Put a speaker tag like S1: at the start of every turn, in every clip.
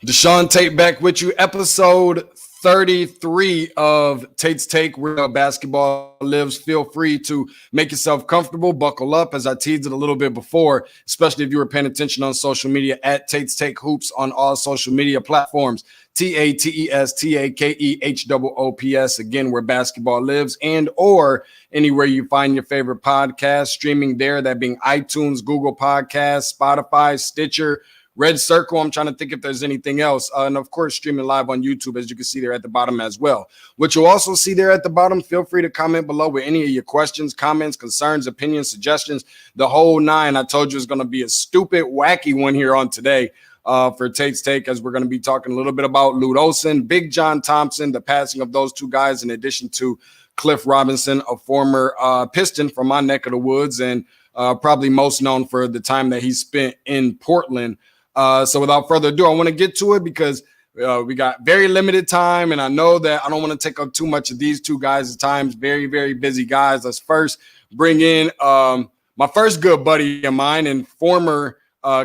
S1: Deshaun Tate back with you, episode 33 of Tate's Take, where basketball lives. Feel free to make yourself comfortable, buckle up, as I teased it a little bit before, especially if you were paying attention on social media, at Tate's Take Hoops on all social media platforms. TATESTAKEHOOPS, again, where basketball lives, and or anywhere you find your favorite podcast, streaming there, that being iTunes, Google Podcasts, Spotify, Stitcher, Red Circle. I'm trying to think if there's anything else. And of course, streaming live on YouTube, as you can see there at the bottom as well. What you'll also see there at the bottom, feel free to comment below with any of your questions, comments, concerns, opinions, suggestions, the whole nine. I told you it's going to be a stupid, wacky one here on today for Tate's Take, as we're going to be talking a little bit about Lute Olson, Big John Thompson, the passing of those two guys, in addition to Cliff Robinson, a former Piston from my neck of the woods, and probably most known for the time that he spent in Portland. So without further ado, I want to get to it because we got very limited time, and I know that I don't want to take up too much of these two guys' times. Very, very busy guys. Let's first bring in my first good buddy of mine and former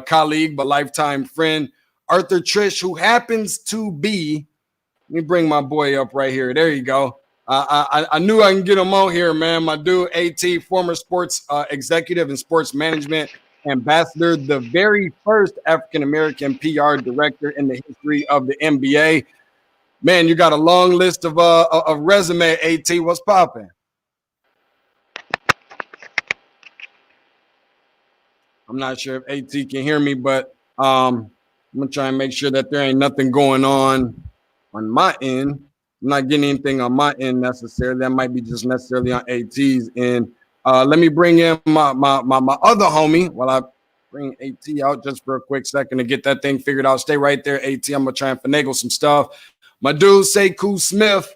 S1: colleague but lifetime friend, Arthur Triche, who happens to be, let me bring my boy up right here. There you go. I knew I can get him on here, man. My dude, AT, former sports executive and sports management ambassador, the very first African-American PR director in the history of the NBA. Man, you got a long list of resume, AT. What's popping? I'm not sure if AT can hear me, but I'm going to try and make sure that there ain't nothing going on my end. I'm not getting anything on my end necessarily. That might be just necessarily on AT's end. Let me bring in my other homie while I bring AT out just for a quick second to get that thing figured out. Stay right there, AT. I'm going to try and finagle some stuff. My dude, Sekou Smith,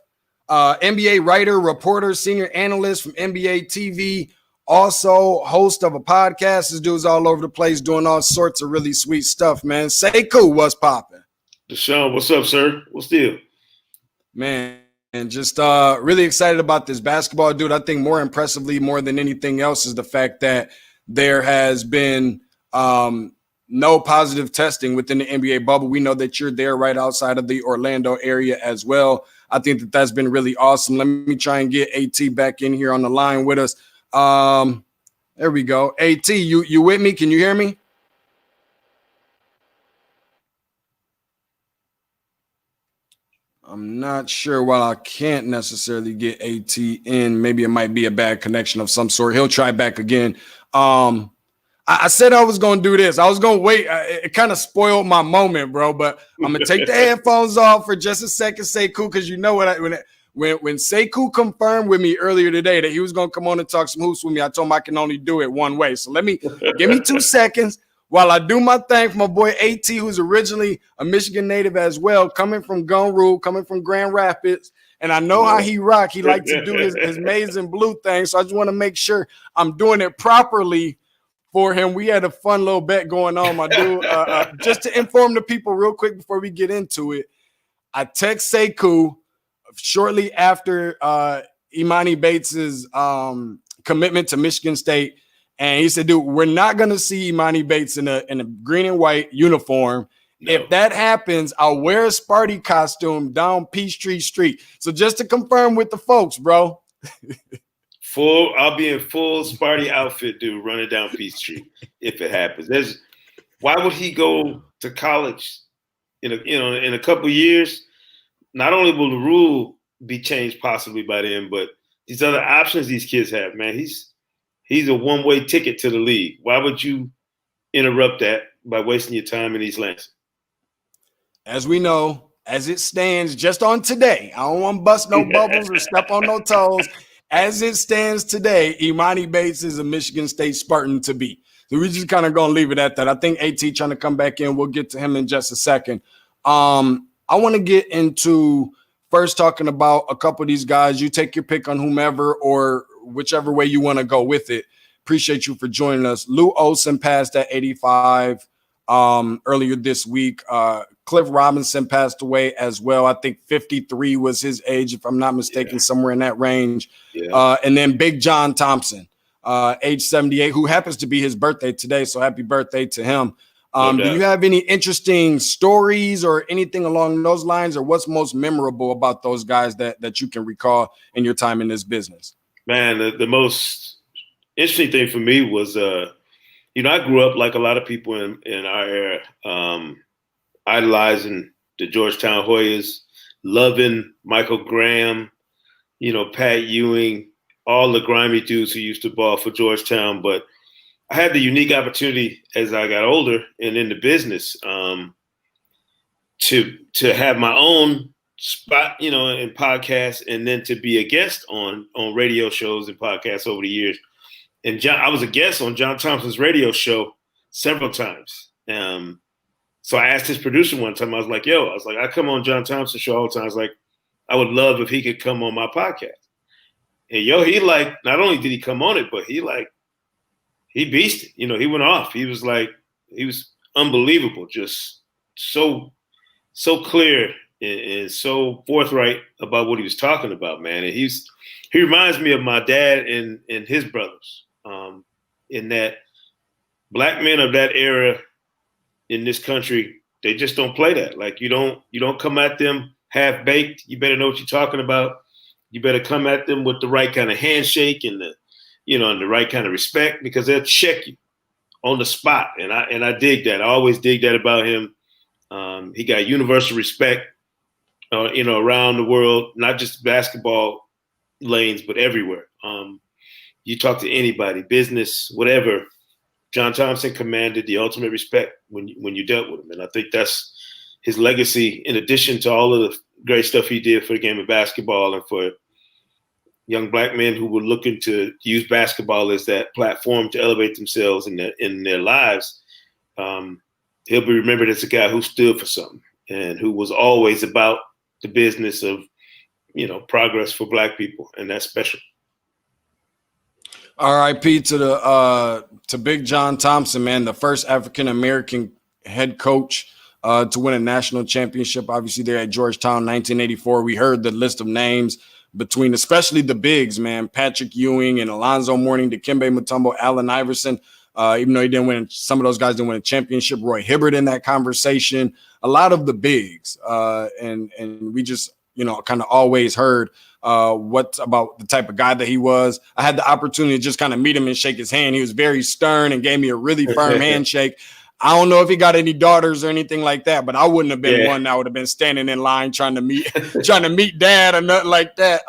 S1: NBA writer, reporter, senior analyst from NBATV, also host of a podcast. This dude's all over the place doing all sorts of really sweet stuff, man. Sekou, what's popping?
S2: Deshaun, what's up, sir? What's the deal?
S1: Man, and just really excited about this basketball, dude. I think more impressively, more than anything else, is the fact that there has been no positive testing within the NBA bubble. We know that you're there right outside of the Orlando area as well. I think that that's been really awesome. Let me try and get AT back in here on the line with us. There we go. AT, you with me? Can you hear me? I'm not sure why I can't necessarily get AT in. Maybe it might be a bad connection of some sort. He'll try back again. I said I was going to do this. I was going to wait. It kind of spoiled my moment, bro. But I'm going to take the headphones off for just a second, Sekou, because you know what? When Sekou confirmed with me earlier today that he was going to come on and talk some hoops with me, I told him I can only do it one way. So give me 2 seconds. While I do my thing for my boy AT, who's originally a Michigan native as well, coming from Gun Rule, coming from Grand Rapids, and I know how he rock. He likes to do his maize and blue thing, so I just want to make sure I'm doing it properly for him. We had a fun little bet going on, my dude. Just to inform the people real quick before we get into it, I text Sekou shortly after Imani Bates's commitment to Michigan State. And he said, dude, we're not going to see Imani Bates in a green and white uniform. No. If that happens, I'll wear a Sparty costume down Peachtree Street. So just to confirm with the folks, bro.
S2: I'll be in full Sparty outfit, dude, running down Peachtree if it happens. Why would he go to college in a couple of years? Not only will the rule be changed possibly by then, but these other options these kids have, man, He's a one-way ticket to the league. Why would you interrupt that by wasting your time in East Lansing?
S1: As we know, as it stands just on today, I don't want to bust no bubbles or step on no toes. As it stands today, Imani Bates is a Michigan State Spartan to be. So we're just kind of going to leave it at that. I think AT trying to come back in. We'll get to him in just a second. I want to get into first talking about a couple of these guys. You take your pick on whomever or whichever way you want to go with it. Appreciate you for joining us. Lute Olson passed at 85 earlier this week. Cliff Robinson passed away as well. I think 53 was his age, if I'm not mistaken, somewhere in that range. Yeah. And then Big John Thompson, age 78, who happens to be his birthday today. So happy birthday to him.
S2: No
S1: Do
S2: doubt.
S1: you have any interesting stories or anything along those lines, or what's most memorable about those guys that you can recall in your time in this business?
S2: Man, the most interesting thing for me was, I grew up like a lot of people in our era, idolizing the Georgetown Hoyas, loving Michael Graham, Pat Ewing, all the grimy dudes who used to ball for Georgetown. But I had the unique opportunity as I got older and in the business to have my own spot, in podcasts, and then to be a guest on radio shows and podcasts over the years. And I was a guest on John Thompson's radio show several times. So I asked his producer one time, I was like, I come on John Thompson's show all the time. I was like, I would love if he could come on my podcast. And he not only did he come on it, but he beasted. He went off. He was unbelievable, just so clear and so forthright about what he was talking about, man. And he reminds me of my dad and his brothers, in that black men of that era in this country, they just don't play that. Like, you don't come at them half baked. You better know what you're talking about. You better come at them with the right kind of handshake and and the right kind of respect, because they'll check you on the spot. And I dig that. I always dig that about him. He got universal respect, around the world, not just basketball lanes, but everywhere. You talk to anybody, business, whatever, John Thompson commanded the ultimate respect when you dealt with him. And I think that's his legacy, in addition to all of the great stuff he did for the game of basketball and for young black men who were looking to use basketball as that platform to elevate themselves in their lives. He'll be remembered as a guy who stood for something and who was always about the business of, progress for black people. And that's special.
S1: R.I.P. to Big John Thompson, man, the first African-American head coach to win a national championship. Obviously, there at Georgetown, 1984. We heard the list of names between especially the bigs, man, Patrick Ewing and Alonzo Mourning, Dikembe Mutombo, Allen Iverson. Even though he didn't win, some of those guys didn't win a championship. Roy Hibbert in that conversation. A lot of the bigs, and we just kind of always heard what about the type of guy that he was. I had the opportunity to just kind of meet him and shake his hand. He was very stern and gave me a really firm handshake. I don't know if he got any daughters or anything like that, but I wouldn't have been one that would have been standing in line trying to meet dad or nothing like that.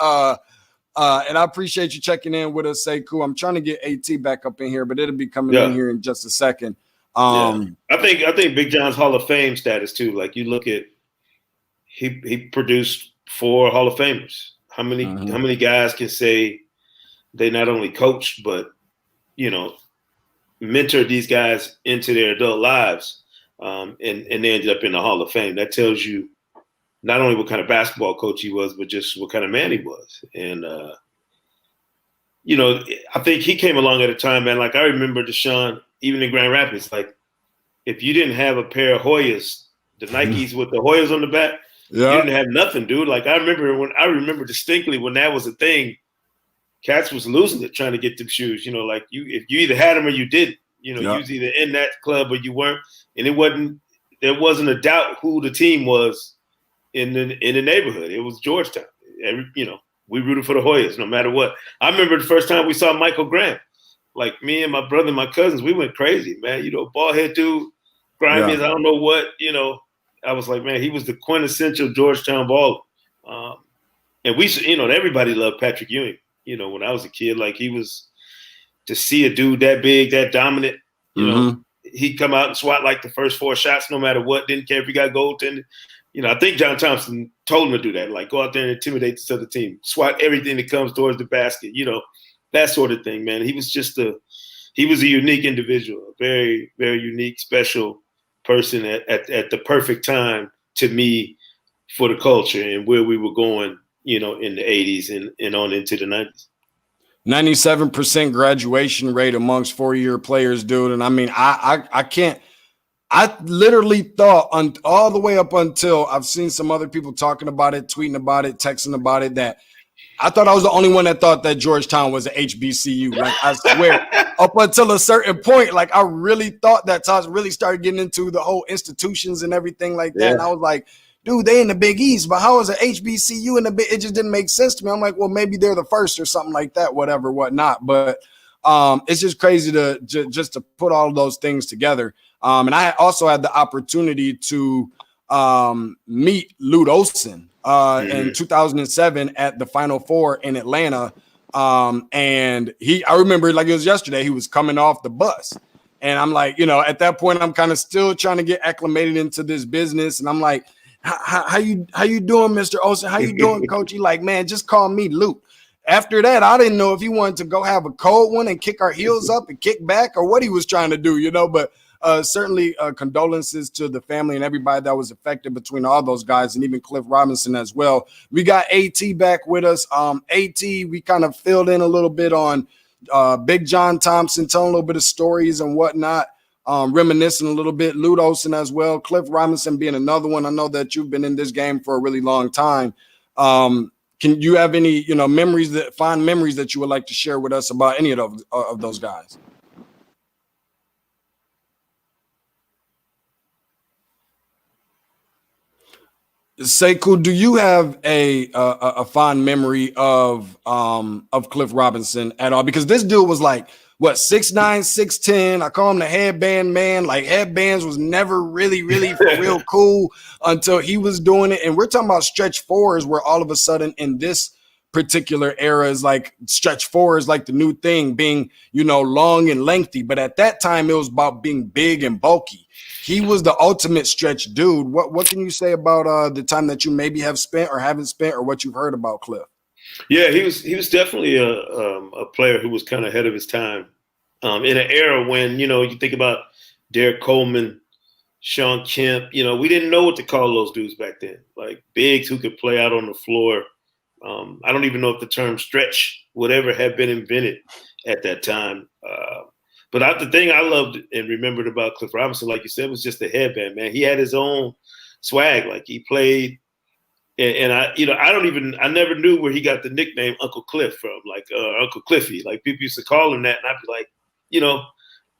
S1: And I appreciate you checking in with us, Sekou. I'm trying to get AT back up in here, but it'll be coming in here in just a second.
S2: I think Big John's Hall of Fame status too. Like, you look at, he produced 4 Hall of Famers. How many guys can say they not only coached, but mentored these guys into their adult lives, and they ended up in the Hall of Fame? That tells you not only what kind of basketball coach he was, but just what kind of man he was. And I think he came along at a time, man. Like, I remember Deshaun, even in Grand Rapids, like, if you didn't have a pair of Hoyas, the Nikes with the Hoyas on the back, you didn't have nothing, dude. Like, I remember distinctly when that was a thing, cats was losing it trying to get them shoes. Like, if you either had them or you didn't. You was either in that club or you weren't, and there wasn't a doubt who the team was in the neighborhood. It was Georgetown. We rooted for the Hoyas no matter what. I remember the first time we saw Michael Graham. Like, me and my brother and my cousins, we went crazy, man. Bald head dude, grimy as I don't know what. I was like, man, he was the quintessential Georgetown baller. And we, everybody loved Patrick Ewing. When I was a kid, like, he was, to see a dude that big, that dominant, he'd come out and swat like the first 4 shots, no matter what. Didn't care if he got goaltended. I think John Thompson told him to do that. Like, go out there and intimidate this other team, swat everything that comes towards the basket, that sort of thing, man. He was he was a unique individual, a very, very unique, special person at the perfect time to me for the culture and where we were going, in the 80s and on into the 90s.
S1: 97% graduation rate amongst 4-year players, dude. And I mean, I literally thought all the way up until I've seen some other people talking about it, tweeting about it, texting about it, that I thought I was the only one that thought that Georgetown was an HBCU. Like, I swear, up until a certain point, like I really thought that Taj really started getting into the whole institutions and everything like that. And I was like, dude, they in the Big East, but how is an HBCU in the Big? It just didn't make sense to me. I'm like, well, maybe they're the first or something like that, whatever, whatnot. But it's just crazy to just to put all of those things together. And I also had the opportunity to meet Lute Olson in 2007 at the Final Four in Atlanta. And I remember like it was yesterday, he was coming off the bus. And I'm like, at that point, I'm kind of still trying to get acclimated into this business. And I'm like, how you doing, Mr. Olson? How you doing, coach? He like, man, just call me Lute. After that, I didn't know if he wanted to go have a cold one and kick our heels up and kick back or what he was trying to do, but certainly condolences to the family and everybody that was affected between all those guys and even Cliff Robinson as well. We got AT back with us. AT, we kind of filled in a little bit on Big John Thompson, telling a little bit of stories and whatnot, reminiscing a little bit. Lute Olson as well. Cliff Robinson being another one. I know that you've been in this game for a really long time. Can you have any, fond memories that you would like to share with us about any of those guys? Sekou, do you have a fond memory of Cliff Robinson at all? Because this dude was like, what, 6'9", 6'10". I call him the headband man. Like headbands was never really for real cool until he was doing it. And we're talking about stretch fours where all of a sudden in this particular era is like stretch four is like the new thing, being, long and lengthy. But at that time, it was about being big and bulky. He was the ultimate stretch dude. What can you say about the time that you maybe have spent or haven't spent or what you've heard about Cliff?
S2: Yeah, he was definitely a player who was kind of ahead of his time in an era when, you think about Derek Coleman, Sean Kemp, we didn't know what to call those dudes back then, like bigs who could play out on the floor. I don't even know if the term stretch would ever have been invented at that time. But the thing I loved and remembered about Cliff Robinson, like you said, was just the headband, man. He had his own swag. Like he played, and I never knew where he got the nickname Uncle Cliff from, like Uncle Cliffy. Like people used to call him that, and I'd be like,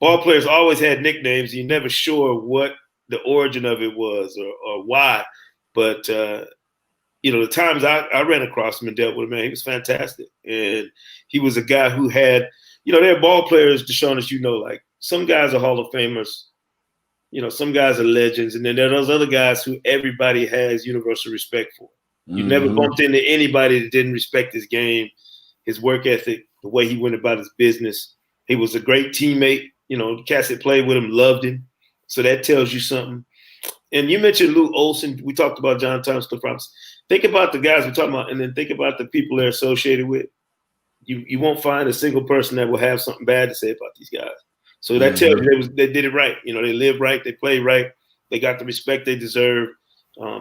S2: ball players always had nicknames. You're never sure what the origin of it was or why. But the times I ran across him and dealt with him, man, he was fantastic, and he was a guy who had. There are ball players, Deshaun, as like some guys are Hall of Famers, some guys are legends, and then there are those other guys who everybody has universal respect for. You never bumped into anybody that didn't respect his game, his work ethic, the way he went about his business. He was a great teammate. The cats that played with him loved him. So that tells you something. And you mentioned Lute Olson. We talked about John Thompson, Cliff Robinson. Think about the guys we're talking about, and then think about the people they're associated with. You won't find a single person that will have something bad to say about these guys. So that tells you they did it right. They lived right, they played right, they got the respect they deserve.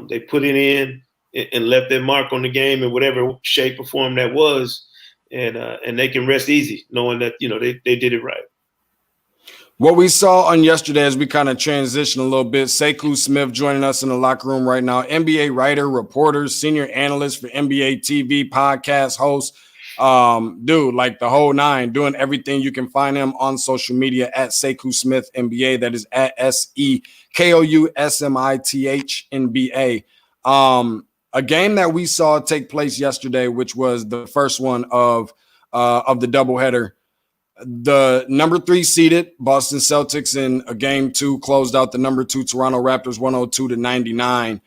S2: They put it in and left their mark on the game in whatever shape or form that was, and they can rest easy knowing that they did it right.
S1: What we saw on yesterday as we kind of transition a little bit, Sekou Smith joining us in the locker room right now, NBA writer, reporter, senior analyst for NBATV, podcast host. Dude, like the whole nine, doing everything. You can find him on social media at Sekou Smith NBA. That is at SEKOU SMITH NBA. A game that we saw take place yesterday, which was the first one of the doubleheader. The number 3 seeded Boston Celtics in a game 2 closed out the number 2 Toronto Raptors 102-99.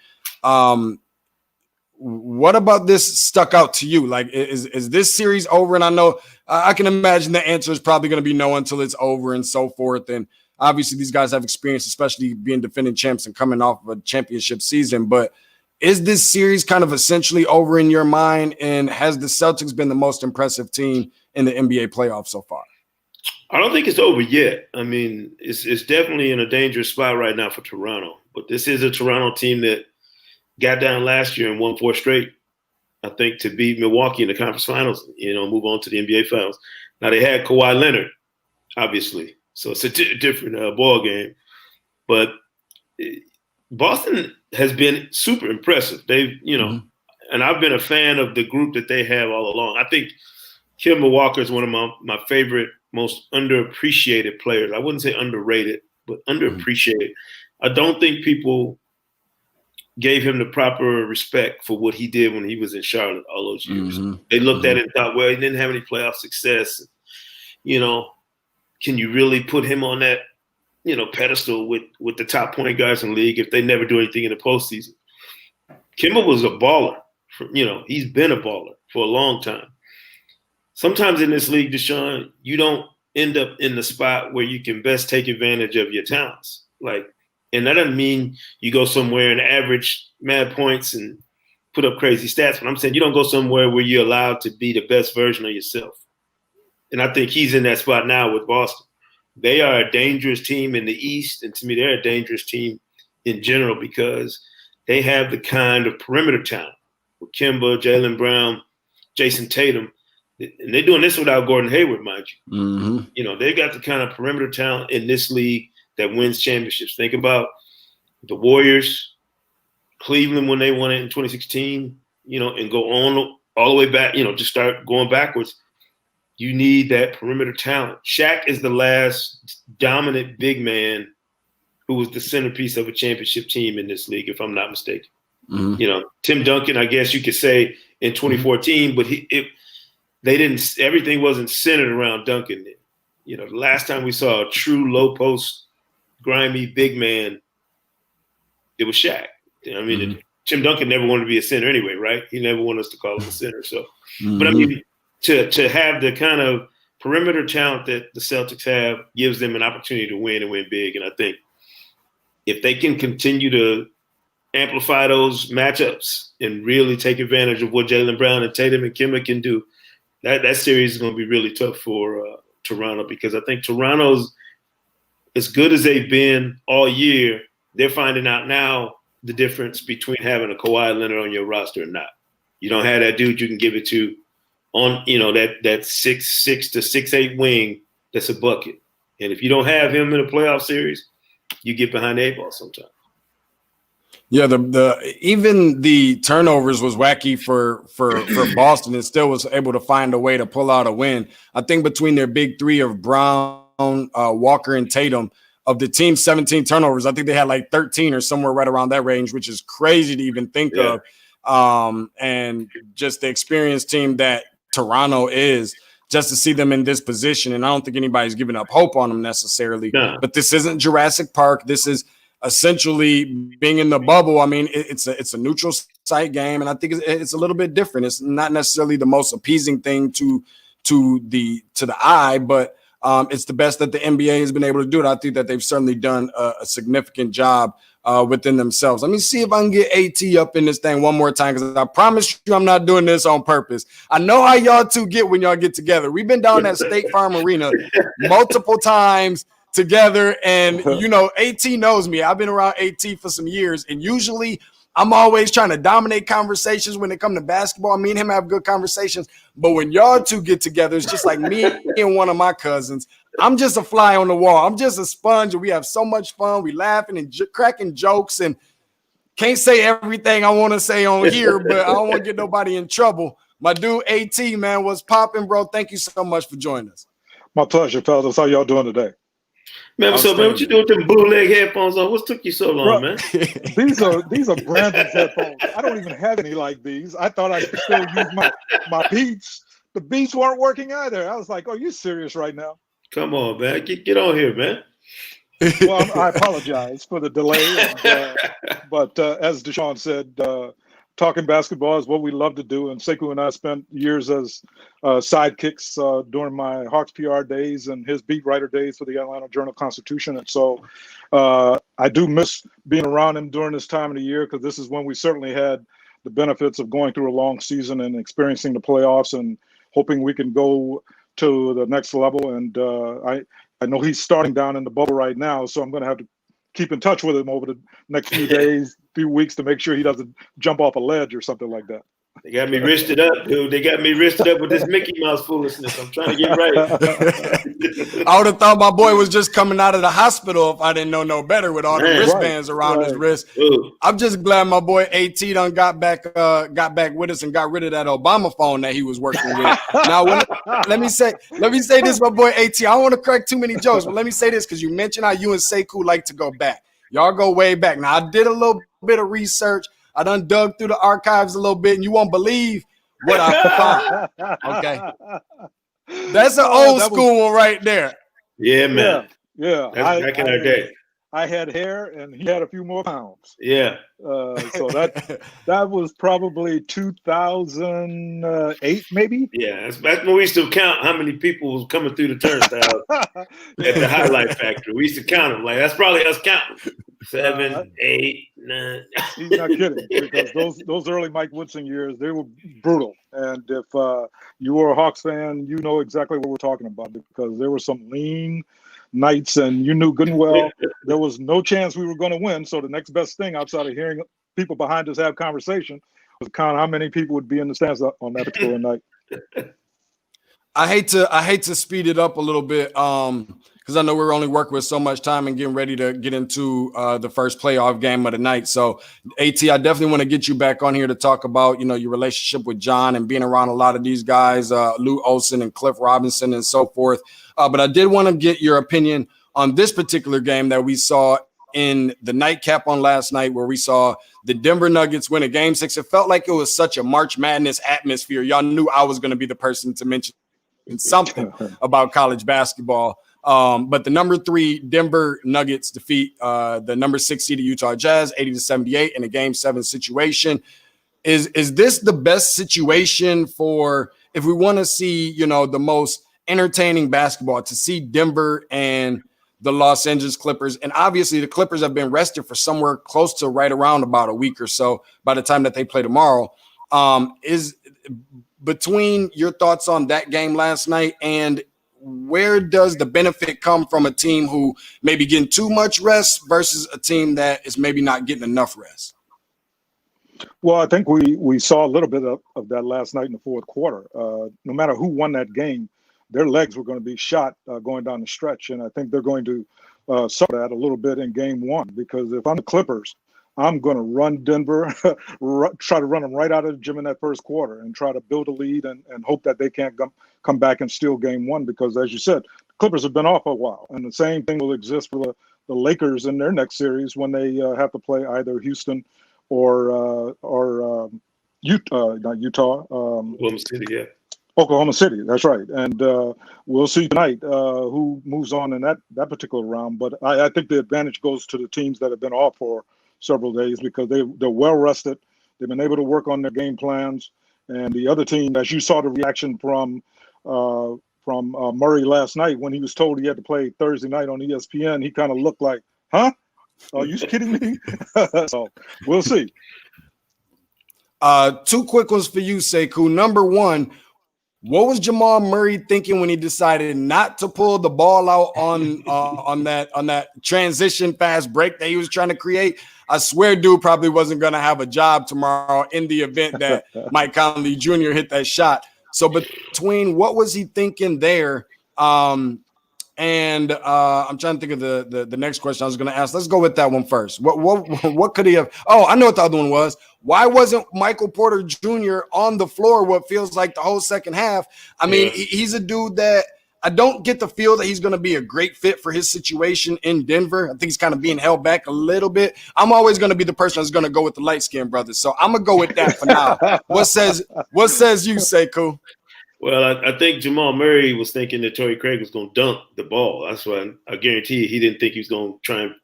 S1: What about this stuck out to you? Like, is this series over? And I know I can imagine the answer is probably going to be no until it's over and so forth. And obviously these guys have experience, especially being defending champs and coming off of a championship season. But is this series kind of essentially over in your mind? And has the Celtics been the most impressive team in the NBA playoffs so far?
S2: I don't think it's over yet. I mean, it's definitely in a dangerous spot right now for Toronto. But this is a Toronto team that got down last year and won 4 straight, I think, to beat Milwaukee in the conference finals, move on to the NBA finals. Now, they had Kawhi Leonard, obviously, so it's a different ball game. But Boston has been super impressive. They've, and I've been a fan of the group that they have all along. I think Kemba Walker is one of my favorite, most underappreciated players. I wouldn't say underrated, but underappreciated. I don't think people gave him the proper respect for what he did when he was in Charlotte all those years. They looked at it and thought, well, he didn't have any playoff success. You know, can you really put him on that, you know, pedestal with the top point guards in the league if they never do anything in the postseason? Kemba was a baller. You know, he's been a baller for a long time. Sometimes in this league, Deshaun, you don't end up in the spot where you can best take advantage of your talents. And that doesn't mean you go somewhere and average mad points and put up crazy stats, but I'm saying you don't go somewhere where you're allowed to be the best version of yourself. And I think he's in that spot now with Boston. They are a dangerous team in the East, and to me, they're a dangerous team in general because they have the kind of perimeter talent with Kemba, Jaylen Brown, Jason Tatum, and they're doing this without Gordon Hayward, mind you. You know, they got the kind of perimeter talent in this league that wins championships. Think about the Warriors, Cleveland when they won it in 2016, you know, and go on all the way back, you know, just start going backwards. You need that perimeter talent. Shaq is the last dominant big man who was the centerpiece of a championship team in this league, if I'm not mistaken. You know, Tim Duncan, I guess you could say in 2014, but everything wasn't centered around Duncan. You know, the last time we saw a true low post, grimy big man, it was Shaq. I mean, Tim Duncan never wanted to be a center anyway, right? He never wanted us to call him a center. So, but I mean, to have the kind of perimeter talent that the Celtics have gives them an opportunity to win and win big. And I think if they can continue to amplify those matchups and really take advantage of what Jaylen Brown and Tatum and Kemba can do, that series is going to be really tough for Toronto, because I think Toronto's, as good as they've been all year, they're finding out now the difference between having a Kawhi Leonard on your roster or not. You don't have that dude you can give it to on, you know, that 6'6" to 6'8" wing that's a bucket. And if you don't have him in a playoff series, you get behind the 8 ball sometimes.
S1: Yeah, even the turnovers was wacky for Boston, and still was able to find a way to pull out a win. I think between their big three of Brown, Walker, and Tatum, of the team's 17 turnovers, I think they had like 13 or somewhere right around that range, which is crazy to even think of. And just the experienced team that Toronto is, just to see them in this position. And I don't think anybody's giving up hope on them necessarily. No. But this isn't Jurassic Park. This is essentially being in the bubble. I mean, it's a neutral site game, and I think it's a little bit different. It's not necessarily the most appeasing thing to the eye, but it's the best that the NBA has been able to do it. I think that they've certainly done a significant job within themselves. Let me see if I can get AT up in this thing one more time, because I promise you I'm not doing this on purpose. I know how y'all two get when y'all get together. We've been down at State Farm Arena multiple times together, and you know, AT knows me. I've been around AT for some years, and usually I'm always trying to dominate conversations when it comes to basketball. Me and him have good conversations, but when y'all two get together, it's just like me and one of my cousins. I'm just a fly on the wall. I'm just a sponge, and we have so much fun. We laughing and cracking jokes, and can't say everything I want to say on here, but I don't want to get nobody in trouble. My dude AT, man, what's popping, bro? Thank you so much for joining us.
S3: My pleasure, fellas. How y'all doing today?
S2: Man, so man, what you doing with them bootleg headphones on? What took you so long, man?
S3: These are Brandon's headphones. I don't even have any like these. I thought I could still use my Beats. The Beats weren't working either. I was like, "Oh, you serious right now?"
S2: Come on, man. Get on here, man.
S3: Well, I apologize for the delay, but as Deshaun said, talking basketball is what we love to do, and Sekou and I spent years as sidekicks during my Hawks PR days and his beat writer days for the Atlanta Journal-Constitution. And so I do miss being around him during this time of the year, because this is when we certainly had the benefits of going through a long season and experiencing the playoffs and hoping we can go to the next level. And I know he's starting down in the bubble right now, so I'm going to have to keep in touch with him over the next few days, few weeks, to make sure he doesn't jump off a ledge or something like that.
S2: They got me wristed up, dude. They got me wristed up with this Mickey Mouse foolishness. I'm trying to get right.
S1: I would have thought my boy was just coming out of the hospital if I didn't know no better with all the wristbands around his wrist.
S2: Ooh.
S1: I'm just glad my boy AT done got back with us and got rid of that Obama phone that he was working with. Now, let me say this, my boy AT. I don't want to crack too many jokes, but let me say this because you mentioned how you and Sekou like to go back. Y'all go way back. Now, I did a little bit of research. I done dug through the archives a little bit, and you won't believe what I found. Okay. That's an old school one right there.
S2: Yeah, man.
S3: Yeah.
S2: That's back in our day.
S3: I had hair, and he had a few more pounds.
S2: Yeah.
S3: So that was probably 2008, maybe.
S2: Yeah, that's when we used to count how many people was coming through the turnstile at the Highlight Factory. We used to count them. Like that's probably us counting 7, 8, 9.
S3: He's not kidding, because those early Mike Woodson years, they were brutal. And if you were a Hawks fan, you know exactly what we're talking about, because there were some lean nights, and you knew good and well there was no chance we were going to win. So the next best thing outside of hearing people behind us have conversation was count how many people would be in the stands on that particular night.
S1: I hate to speed it up a little bit because I know we're only working with so much time and getting ready to get into the first playoff game of the night. So AT, I definitely want to get you back on here to talk about, your relationship with John and being around a lot of these guys, Lute, Olson and Cliff Robinson and so forth. But I did want to get your opinion on this particular game that we saw in the nightcap on last night, where we saw the Denver Nuggets win a Game 6. It felt like it was such a March Madness atmosphere. Y'all knew I was going to be the person to mention something about college basketball. But the number 3 Denver Nuggets defeat the number 6 seeded Utah Jazz 80-78 in a Game 7 situation. Is this the best situation for, if we want to see, the most entertaining basketball, to see Denver and the Los Angeles Clippers? And obviously the Clippers have been rested for somewhere close to right around about a week or so by the time that they play tomorrow. Is between your thoughts on that game last night, and where does the benefit come from a team who may be getting too much rest versus a team that is maybe not getting enough rest?
S3: Well, I think we saw a little bit of that last night in the fourth quarter. No matter who won that game, their legs were going to be shot going down the stretch. And I think they're going to suffer that a little bit in Game 1, because if I'm the Clippers, I'm going to run Denver, try to run them right out of the gym in that first quarter and try to build a lead and hope that they can't come back and steal Game 1, because, as you said, the Clippers have been off a while. And the same thing will exist for the Lakers in their next series when they have to play either Houston or Utah, not Utah.
S2: Oklahoma City, yeah.
S3: Oklahoma City, that's right. And we'll see tonight who moves on in that particular round. But I think the advantage goes to the teams that have been off for several days, because they're well rested. They've been able to work on their game plans. And the other team, as you saw the reaction from Murray last night when he was told he had to play Thursday night on ESPN, he kind of looked like, huh? Are you kidding me? So we'll see.
S1: 2 quick ones for you, Sekou. Number 1, what was Jamal Murray thinking when he decided not to pull the ball out on that transition fast break that he was trying to create? I swear dude probably wasn't going to have a job tomorrow in the event that Mike Conley Jr. hit that shot. So between what was he thinking there, and I'm trying to think of the next question I was going to ask. Let's go with that one first. What could he have? Oh, I know what the other one was. Why wasn't Michael Porter Jr. on the floor what feels like the whole second half? I mean, he's a dude that I don't get the feel that he's going to be a great fit for his situation in Denver. I think he's kind of being held back a little bit. I'm always going to be the person that's going to go with the light-skinned brothers. So I'm going to go with that for now. What says you, Sekou?
S2: Well, I think Jamal Murray was thinking that Torrey Craig was going to dunk the ball. That's why I guarantee you he didn't think he was going to try and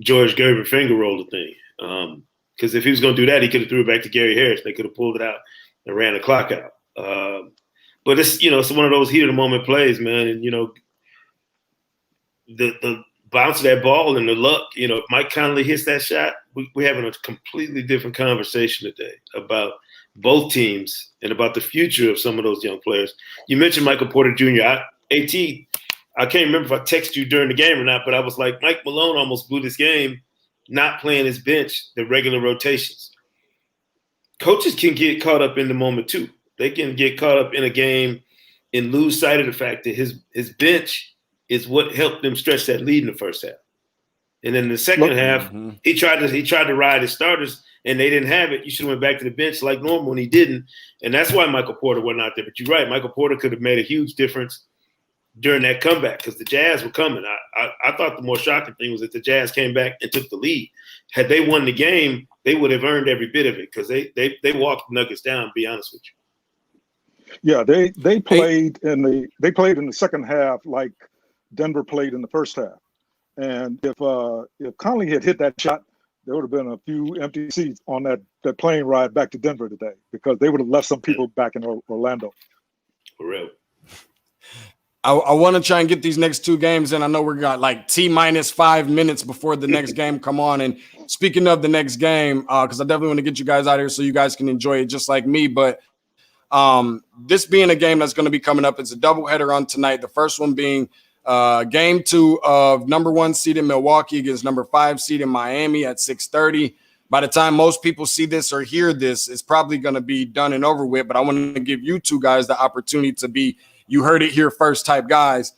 S2: George Gervin finger roll the thing. Because if he was going to do that, he could have threw it back to Gary Harris. They could have pulled it out and ran the clock out. But it's it's one of those heat of the moment plays, man. And the bounce of that ball and the luck. If Mike Conley hits that shot, we're having a completely different conversation today about both teams and about the future of some of those young players. You mentioned Michael Porter Jr. I can't remember if I texted you during the game or not, but I was like, Mike Malone almost blew this game not playing his bench, the regular rotations. coaches can get caught up in the moment too. They can get caught up in a game and lose sight of the fact that his bench is what helped them stretch that lead in the first half. And then the second half, he tried to ride his starters, and they didn't have it. You should have went back to the bench like normal, and he didn't. And that's why Michael Porter wasn't out there. But you're right, Michael Porter could have made a huge difference during that comeback because the Jazz were coming. I thought the more shocking thing was that the Jazz came back and took the lead. Had they won the game, they would have earned every bit of it because they walked the Nuggets down, to be honest with you.
S3: Yeah, they played in the second half like Denver played in the first half. And if Conley had hit that shot, there would have been a few empty seats on that plane ride back to Denver today because they would have left some people back in Orlando.
S2: For real.
S1: I want to try and get these next two games in. I know we got like T-minus 5 minutes before the next game come on. And speaking of the next game, because I definitely want to get you guys out here so you guys can enjoy it just like me. But this being a game that's going to be coming up, it's a doubleheader on tonight. The first one being game 2 of number 1 seed in Milwaukee against number 5 seed in Miami at 6:30. By the time most people see this or hear this, it's probably going to be done and over with. But I want to give you two guys the opportunity to be, you heard it here first type guys.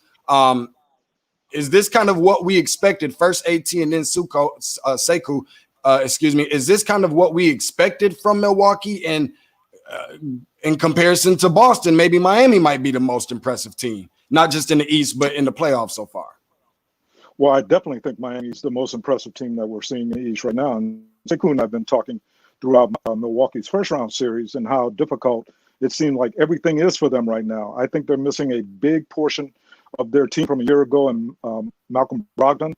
S1: Is this kind of what we expected? First AT and then Sekou, Is this kind of what we expected from Milwaukee? And in comparison to Boston, maybe Miami might be the most impressive team, not just in the East, but in the playoffs so far.
S3: Well, I definitely think Miami's the most impressive team that we're seeing in the East right now. And Sekou and I have been talking throughout Milwaukee's first round series and how difficult it seemed like everything is for them right now. I think they're missing a big portion of their team from a year ago and Malcolm Brogdon.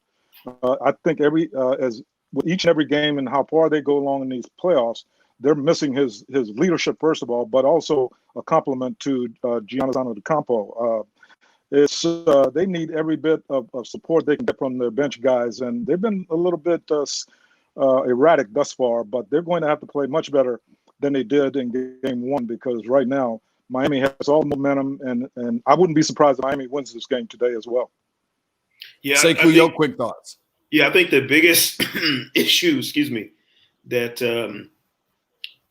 S3: I think as with each and every game and how far they go along in these playoffs, they're missing his leadership, first of all, but also a compliment to Giannis Antetokounmpo. They need every bit of support they can get from their bench guys, and they've been a little bit erratic thus far, but they're going to have to play much better than they did in game 1 because right now Miami has all the momentum, and I wouldn't be surprised if Miami wins this game today as well.
S1: Yeah, Sekou, your quick thoughts.
S2: Yeah, I think the biggest issue, that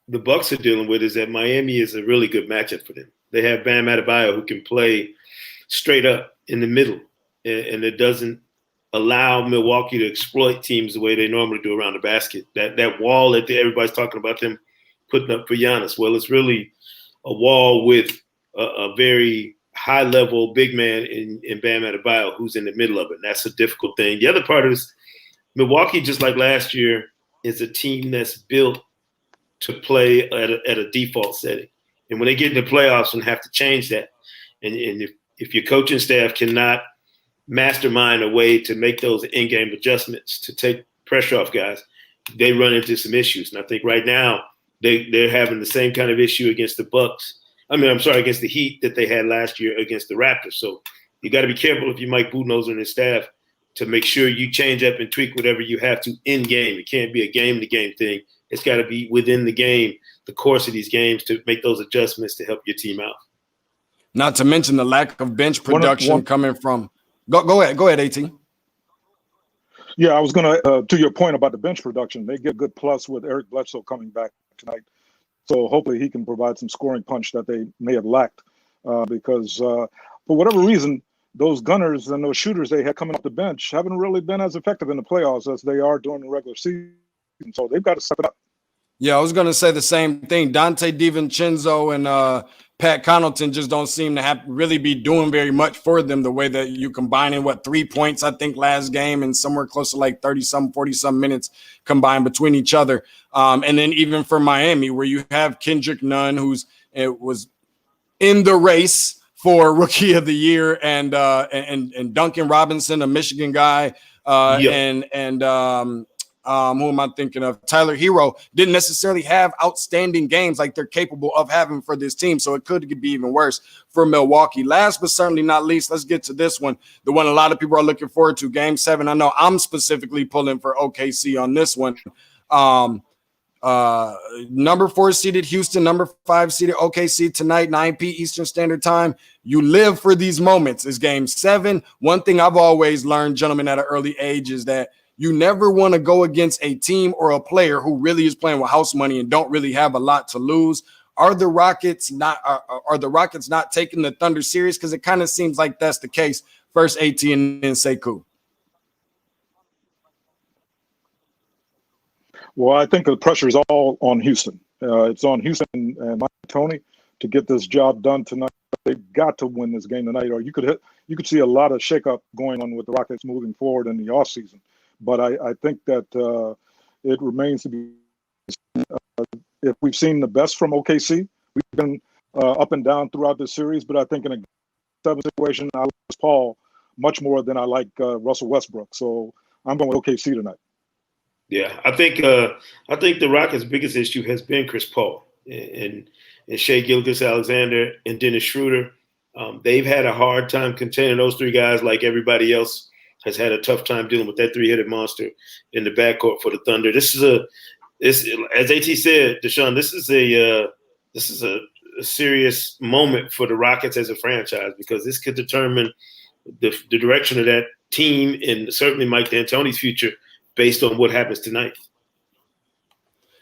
S2: the Bucks are dealing with is that Miami is a really good matchup for them. They have Bam Adebayo who can play straight up in the middle, and it doesn't allow Milwaukee to exploit teams the way they normally do around the basket. That wall that everybody's talking about them putting up for Giannis, well, it's really a wall with a very high-level big man in Bam Adebayo who's in the middle of it, and that's a difficult thing. The other part is Milwaukee, just like last year, is a team that's built to play at a default setting. And when they get into playoffs and have to change that, and if your coaching staff cannot mastermind a way to make those in-game adjustments to take pressure off guys, they run into some issues. And I think right now they're having the same kind of issue against the Bucks. Against the Heat that they had last year against the Raptors. So you got to be careful if you Mike Budenholzer and his staff to make sure you change up and tweak whatever you have to in game. It can't be a game-to-game thing. It's got to be within the game, the course of these games, to make those adjustments to help your team out.
S1: Not to mention the lack of bench production coming from. Go ahead, AT.
S3: Yeah, I was going to your point about the bench production, they get a good plus with Eric Bledsoe coming back tonight. So hopefully he can provide some scoring punch that they may have lacked because for whatever reason, those gunners and those shooters they had coming off the bench haven't really been as effective in the playoffs as they are during the regular season. So they've got to step it up.
S1: Yeah, I was going to say the same thing. Dante DiVincenzo and Pat Connaughton just don't seem to really be doing very much for them the way that you combining 3 points, I think, last game and somewhere close to like 30-some, 40-some minutes combined between each other. And then even for Miami, where you have Kendrick Nunn, was in the race for Rookie of the Year, and Duncan Robinson, a Michigan guy, who am I thinking of? Tyler Hero didn't necessarily have outstanding games like they're capable of having for this team. So it could be even worse for Milwaukee. Last but certainly not least, let's get to this one. The one a lot of people are looking forward to, Game 7. I know I'm specifically pulling for OKC on this one. Number 4 seeded Houston, number 5 seeded OKC tonight, 9 p.m. Eastern Standard Time. You live for these moments. It's Game 7. One thing I've always learned, gentlemen, at an early age is that you never want to go against a team or a player who really is playing with house money and don't really have a lot to lose. Are the Rockets not taking the Thunder serious? Because it kind of seems like that's the case. First AT and then Sekou.
S3: Well, I think the pressure is all on Houston. It's on Houston and Mike Tony to get this job done tonight. They've got to win this game tonight, or you could see a lot of shakeup going on with the Rockets moving forward in the offseason. But I think that it remains to be if we've seen the best from OKC. We've been up and down throughout the series, but I think in a 7 situation, I like Paul much more than I like Russell Westbrook. So I'm going with OKC tonight.
S2: Yeah, I think the Rockets' biggest issue has been Chris Paul and Shai Gilgeous-Alexander and Dennis Schroeder. They've had a hard time containing those three guys, like everybody else has had a tough time dealing with that three-headed monster in the backcourt for the Thunder. This is as AT said, Deshaun. This is a serious moment for the Rockets as a franchise, because this could determine the direction of that team and certainly Mike D'Antoni's future based on what happens tonight.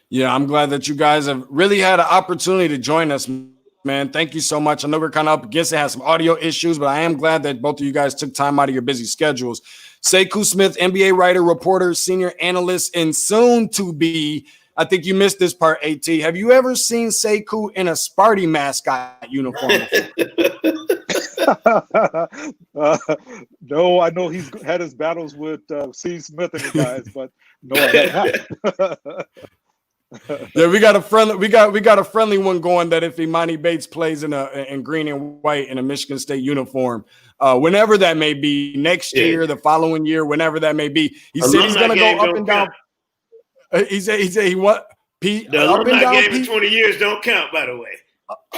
S1: Yeah, I'm glad that you guys have really had an opportunity to join us, man. Thank you so much. I know we're kind of up against it, had some audio issues, but I am glad that both of you guys took time out of your busy schedules. Sekou Smith, NBA writer, reporter, senior analyst, and soon to be, I think you missed this part, AT. Have you ever seen Sekou in a Sparty mascot uniform?
S3: No, I know he's had his battles with Steve Smith and the guys, but no, I haven't.
S1: Yeah, we got a friendly one going that if Imani Bates plays in green and white in a Michigan State uniform, whenever that may be, next year, the following year, whenever that may be, he said he's going to go up and down. He said he what?
S2: The alumni game in 20 years don't count, by the way.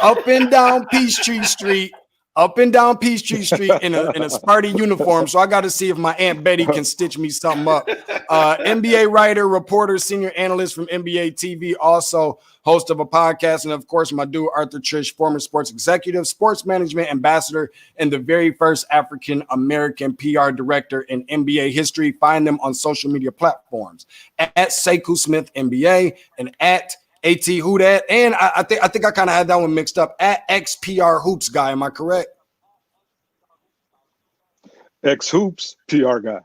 S1: Up and down Peachtree Street. Up and down Peachtree Street in a Sparty uniform. So I got to see if my Aunt Betty can stitch me something up. NBA writer, reporter, senior analyst from NBATV, also host of a podcast. And, of course, my dude, Arthur Triche, former sports executive, sports management ambassador, and the very first African-American PR director in NBA history. Find them on social media platforms at Sekou Smith NBA and at AT Who Dat, and I think I kind of had that one mixed up at XPR Hoops guy. Am I correct?
S3: X Hoops PR guy.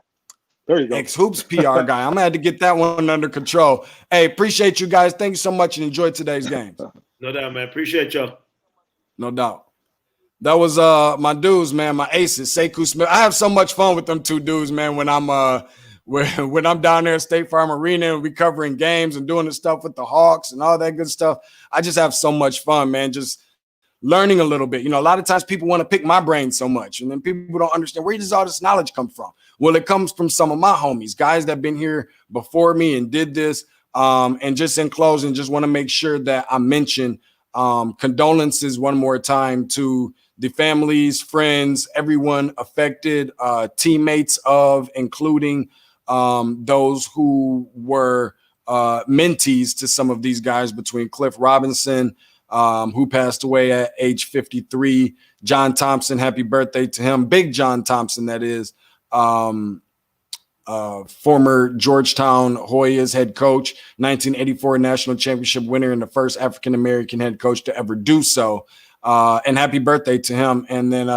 S3: There you go.
S1: X Hoops PR guy. I'm gonna have to get that one under control. Hey, appreciate you guys. Thank you so much and enjoy today's games.
S2: No doubt, man. Appreciate y'all.
S1: No doubt. That was my dudes, man. My aces, Sekou Smith. I have so much fun with them two dudes, man. When I'm down there at State Farm Arena and we covering games and doing the stuff with the Hawks and all that good stuff, I just have so much fun, man, just learning a little bit. You know, a lot of times people want to pick my brain so much, and then people don't understand, where does all this knowledge come from? Well, it comes from some of my homies, guys that have been here before me and did this. And just in closing, just want to make sure that I mention condolences one more time to the families, friends, everyone affected, teammates of, including those who were mentees to some of these guys, between Cliff Robinson, who passed away at age 53, John Thompson, happy birthday to him, Big John Thompson, that is, former Georgetown Hoyas head coach, 1984 national championship winner, and the first African-American head coach to ever do so, and happy birthday to him. And then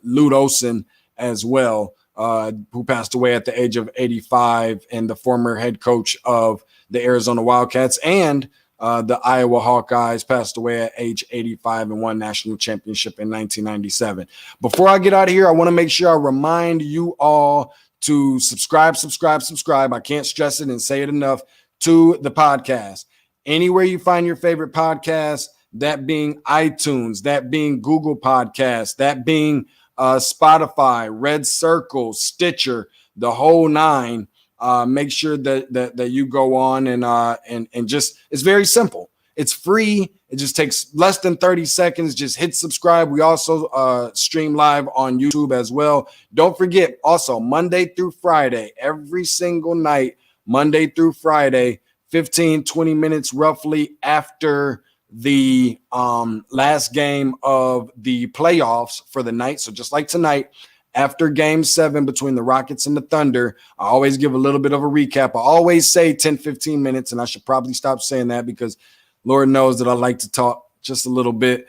S1: Lute Olson as well, who passed away at the age of 85, and the former head coach of the Arizona Wildcats and the Iowa Hawkeyes, passed away at age 85 and won national championship in 1997. Before I get out of here, I want to make sure I remind you all to subscribe. I can't stress it and say it enough, to the podcast. Anywhere you find your favorite podcast, that being iTunes, that being Google Podcasts, that being Spotify, Red Circle, Stitcher, the whole nine. Make sure that you go on and just, it's very simple. It's free. It just takes less than 30 seconds. Just hit subscribe. We also stream live on YouTube as well. Don't forget, also Monday through Friday, every single night, Monday through Friday, 15, 20 minutes roughly after the last game of the playoffs for the night. So just like tonight, after game 7 between the Rockets and the Thunder, I always give a little bit of a recap. I always say 10, 15 minutes, and I should probably stop saying that because Lord knows that I like to talk just a little bit.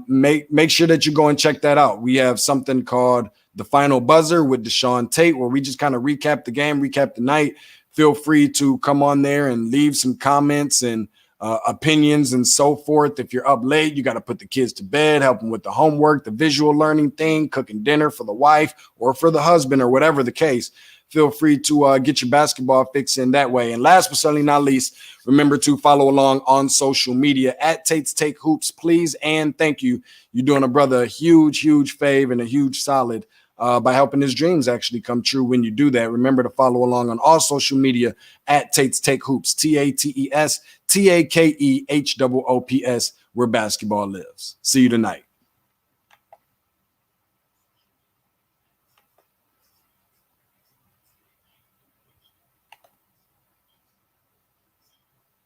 S1: Make sure that you go and check that out. We have something called The Final Buzzer with Deshaun Tate, where we just kind of recap the game, recap the night. Feel free to come on there and leave some comments and opinions and so forth. If you're up late, you got to put the kids to bed, help them with the homework, the visual learning thing, cooking dinner for the wife or for the husband or whatever the case. Feel free to get your basketball fix in that way. And last but certainly not least, remember to follow along on social media at Tate's Take Hoops, please. And thank you. You're doing a brother a huge, huge fave and a huge solid by helping his dreams actually come true when you do that. Remember to follow along on all social media at Tate's Take Hoops, TATES TAKEHOOPS, where basketball lives. See you tonight.